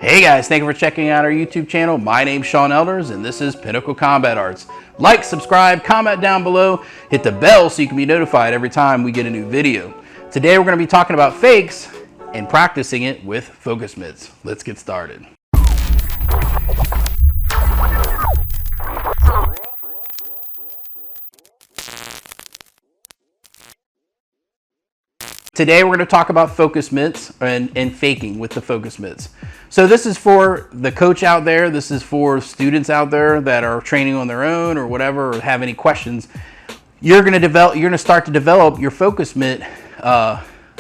Hey guys, thank you for checking out our YouTube channel. My name's Sean Elders and this is Pinnacle Combat Arts. Like, subscribe, comment down below, hit the bell so you can be notified every time we get a new video. Today we're going to be talking about fakes and practicing it with focus mitts. Let's get started. Today we're going to talk about focus mitts and faking with the focus mitts. So this is for the coach out there. This is for students out there that are training on their own or whatever, or have any questions. You're going to start to develop your focus mitt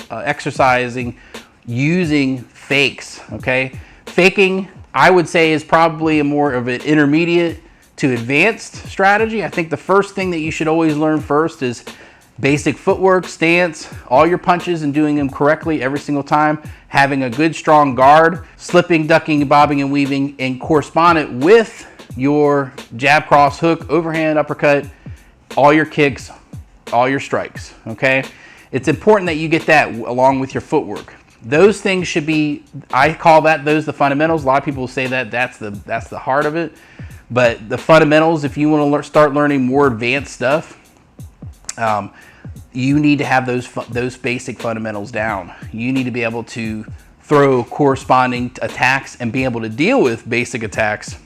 exercising using fakes. Okay, faking, I would say, is probably more of an intermediate to advanced strategy. I think the first thing that you should always learn first is basic footwork, stance, all your punches and doing them correctly every single time, having a good strong guard, slipping, ducking, bobbing and weaving, and correspond it with your jab, cross, hook, overhand, uppercut, all your kicks, all your strikes. Okay, it's important that you get that along with your footwork. Those things should be, I call those the fundamentals. A lot of people say that's the heart of it, but the fundamentals, if you want to start learning more advanced stuff, you need to have those basic fundamentals down. You need to be able to throw corresponding attacks and be able to deal with basic attacks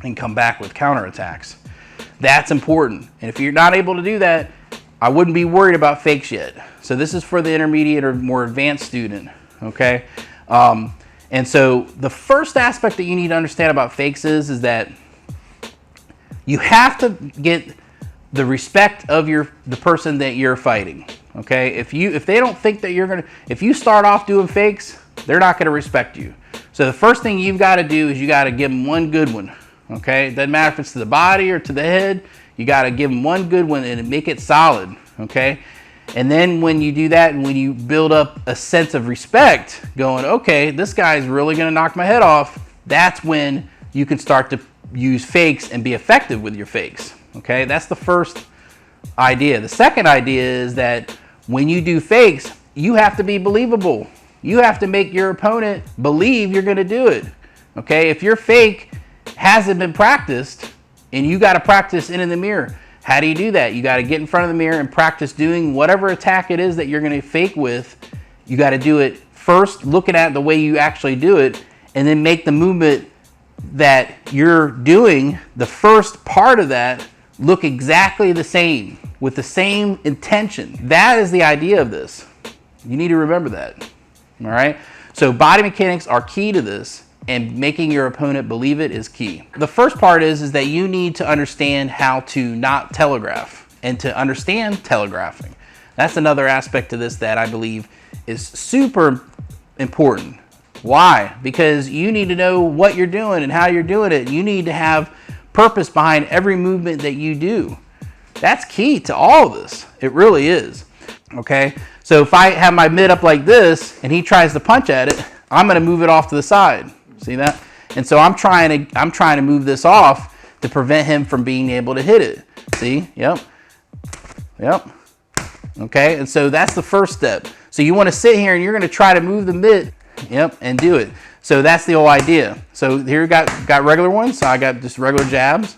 and come back with counter attacks. That's important. And if you're not able to do that, I wouldn't be worried about fakes yet. So this is for the intermediate or more advanced student. Okay. And so the first aspect that you need to understand about fakes is that you have to get the respect of the person that you're fighting. Okay, if they don't think that if you start off doing fakes, they're not gonna respect you. So the first thing you've got to do is you got to give them one good one. Okay, it doesn't matter if it's to the body or to the head. You got to give them one good one and make it solid. Okay, and then when you do that and when you build up a sense of respect, going, okay, this guy's really gonna knock my head off, that's when you can start to use fakes and be effective with your fakes. Okay, that's the first idea. The second idea is that when you do fakes, you have to be believable. You have to make your opponent believe you're going to do it. Okay, if your fake hasn't been practiced and you got to practice in the mirror, how do you do that? You got to get in front of the mirror and practice doing whatever attack it is that you're going to fake with. You got to do it first, looking at the way you actually do it, and then make the movement that you're doing, the first part of that, look exactly the same with the same intention. That is the idea of this. You need to remember that. All right. So body mechanics are key to this, and making your opponent believe it is key. The first part is that you need to understand how to not telegraph and to understand telegraphing. That's another aspect to this that I believe is super important. Why? Because you need to know what you're doing and how you're doing it. You need to have purpose behind every movement that you do. That's key to all of this. It really is. Okay, so if I have my mitt up like this and he tries to punch at it, I'm going to move it off to the side. See that? And so I'm trying to move this off to prevent him from being able to hit it. See? Yep. Okay, and so that's the first step. So you want to sit here and you're going to try to move the mitt, and do it. So that's the whole idea. So here got regular ones. So I got just regular jabs.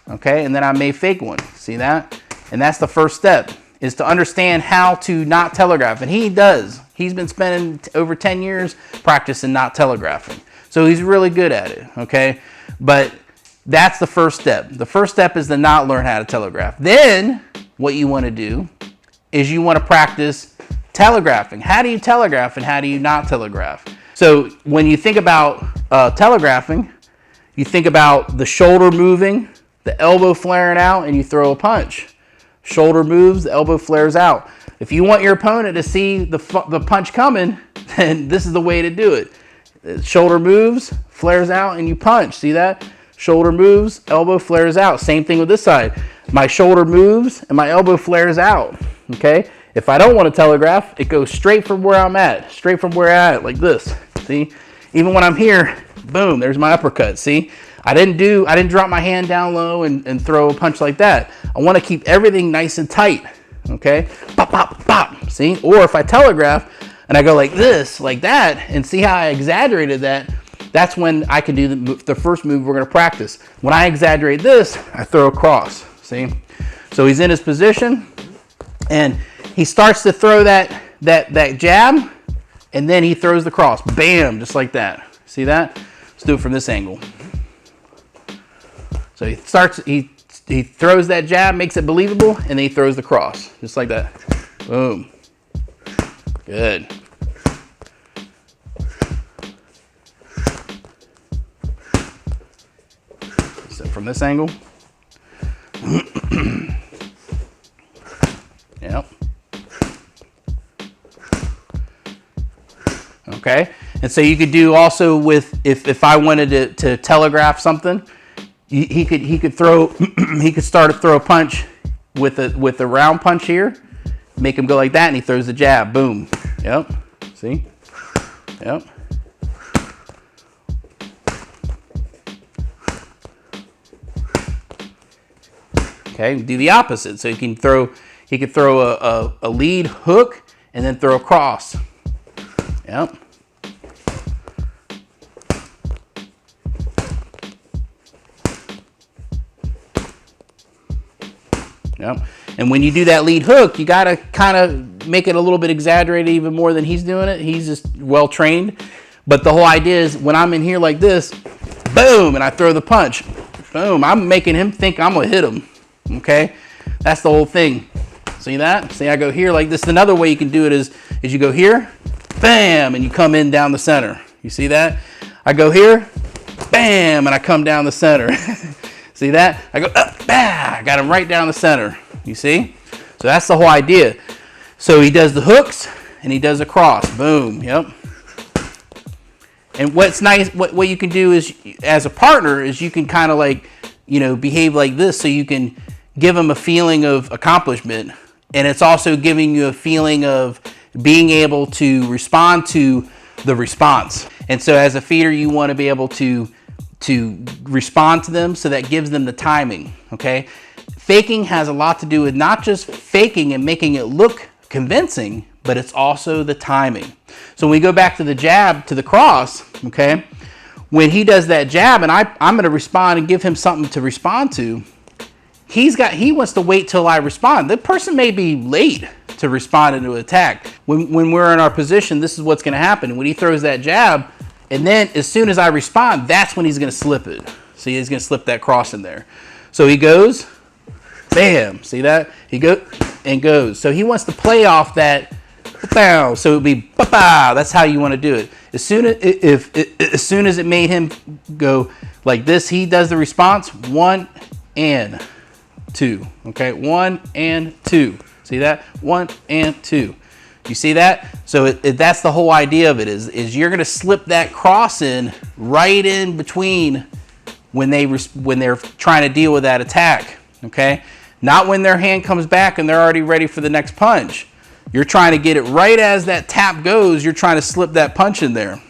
Okay, and then I may fake one. See that? And that's the first step, is to understand how to not telegraph. And he does. He's been spending over 10 years practicing not telegraphing. So he's really good at it. Okay, but that's the first step. The first step is to not learn how to telegraph. Then what you want to do is you want to practice telegraphing. How do you telegraph and how do you not telegraph? So when you think about telegraphing, you think about the shoulder moving, the elbow flaring out, and you throw a punch. Shoulder moves, the elbow flares out. If you want your opponent to see the punch coming, then this is the way to do it. The shoulder moves, flares out, and you punch. See that? Shoulder moves, elbow flares out. Same thing with this side. My shoulder moves and my elbow flares out. Okay? If I don't want to telegraph, it goes straight from where I'm at, like this. See, even when I'm here, boom, there's my uppercut. See, I didn't drop my hand down low and throw a punch like that. I want to keep everything nice and tight. Okay, pop, pop, pop. See, or if I telegraph and I go like this, like that, and see how I exaggerated that, that's when I can do the first move we're going to practice. When I exaggerate this, I throw a cross. See? So he's in his position, and he starts to throw that jab, and then he throws the cross. Bam, just like that. See that? Let's do it from this angle. So he throws that jab, makes it believable, and then he throws the cross, just like that. Boom. Good. So from this angle. Yep. Okay. And so you could do also with, if I wanted to telegraph something, he could throw he could start to throw a punch with a round punch here, make him go like that, and he throws the jab. Boom. Yep. See? Yep. Okay, do the opposite. So he could throw a lead hook and then throw a cross. Yep. Yep. And when you do that lead hook, you got to kind of make it a little bit exaggerated even more than he's doing it. He's just well trained. But the whole idea is when I'm in here like this, boom, and I throw the punch. Boom, I'm making him think I'm going to hit him. Okay? That's the whole thing. See that? See, I go here like this. Another way you can do it is you go here, bam, and you come in down the center. You see that? I go here, bam, and I come down the center. See that? I go up, bah, I got him right down the center. You see? So that's the whole idea. So he does the hooks and he does a cross. Boom. Yep. And what's nice, what you can do is, as a partner, is you can kind of like, behave like this, so you can give him a feeling of accomplishment, and it's also giving you a feeling of being able to respond to the response. And so as a feeder, you want to be able to respond to them, so that gives them the timing. Okay, faking has a lot to do with not just faking and making it look convincing, but it's also the timing. So when we go back to the jab, to the cross, okay, when he does that jab and I'm going to respond and give him something to respond to, he wants to wait till I respond. The person may be late to respond into an attack. When we're in our position, this is what's going to happen. When he throws that jab, and then as soon as I respond, that's when he's going to slip it. See, he's going to slip that cross in there. So he goes, bam, see that? He goes and goes. So he wants to play off that, bow. So it would be, ba-bow. That's how you want to do it. As soon as it made him go like this, he does the response, 1 and 2. Okay, 1 and 2. See that? 1 and 2. You see that? So that's the whole idea of it, is you're going to slip that cross in right in between when they're trying to deal with that attack. Okay, not when their hand comes back and they're already ready for the next punch. You're trying to get it right as that tap goes. You're trying to slip that punch in there.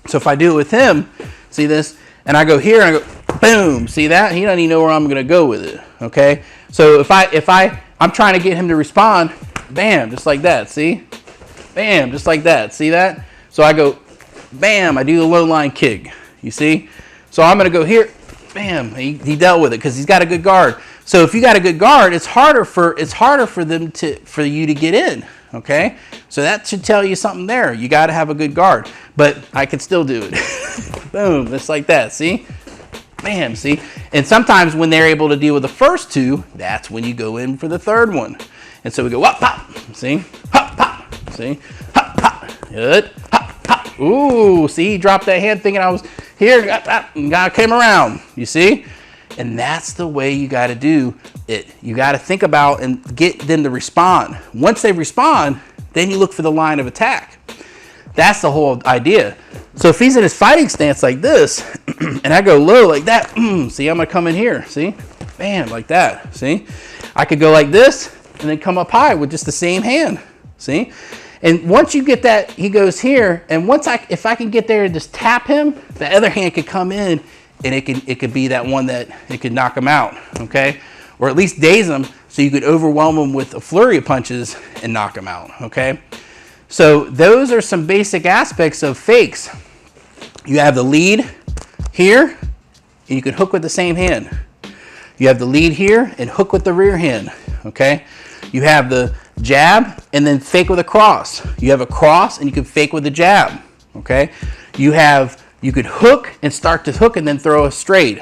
So if I do it with him, see this, and I go here and I go boom. See that? He doesn't even know where I'm going to go with it. Okay, so if I'm trying to get him to respond, bam, just like that. See, bam, just like that. See that? So I go bam. I do the low line kick. You see? So I'm going to go here. Bam. He dealt with it because he's got a good guard. So if you got a good guard, it's harder for you to get in. Okay, so that should tell you something there. You got to have a good guard, but I can still do it. Boom, just like that. See, bam. See, and sometimes when they're able to deal with the first two, that's when you go in for the third one. And so we go whop pop. See, hop pop. See, hop pop. Good. Hop pop. Ooh, see, he dropped that hand thinking I was here. Got came around. You see. And that's the way you got to do it. You got to think about and get them to respond. Once they respond, then you look for the line of attack. That's the whole idea. So if he's in his fighting stance like this, and I go low like that, see, I'm going to come in here. See? Bam, like that. See? I could go like this and then come up high with just the same hand. See? And once you get that, he goes here. And if I can get there and just tap him, the other hand could come in. And it could be that one that it could knock him out, okay? Or at least daze him so you could overwhelm him with a flurry of punches and knock him out, okay? So those are some basic aspects of fakes. You have the lead here, and you can hook with the same hand. You have the lead here and hook with the rear hand, okay? You have the jab and then fake with a cross. You have a cross and you can fake with a jab, okay? You could hook and start to hook and then throw a straight.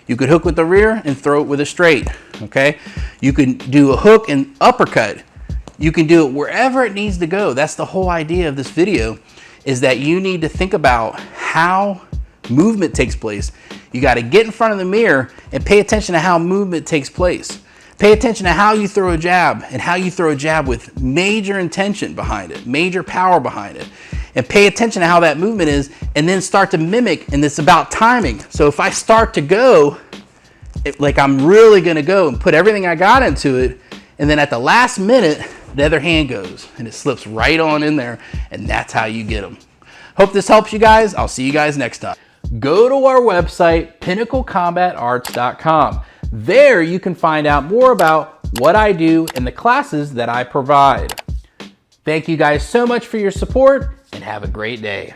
You could hook with the rear and throw it with a straight, okay? You can do a hook and uppercut. You can do it wherever it needs to go. That's the whole idea of this video, is that you need to think about how movement takes place. You got to get in front of the mirror and pay attention to how movement takes place. Pay attention to how you throw a jab and how you throw a jab with major intention behind it, major power behind it. And pay attention to how that movement is, and then start to mimic, and it's about timing. So if I start to go, like I'm really gonna go and put everything I got into it, and then at the last minute, the other hand goes and it slips right on in there, and that's how you get them. Hope this helps you guys. I'll see you guys next time. Go to our website, pinnaclecombatarts.com. There you can find out more about what I do and the classes that I provide. Thank you guys so much for your support, and have a great day.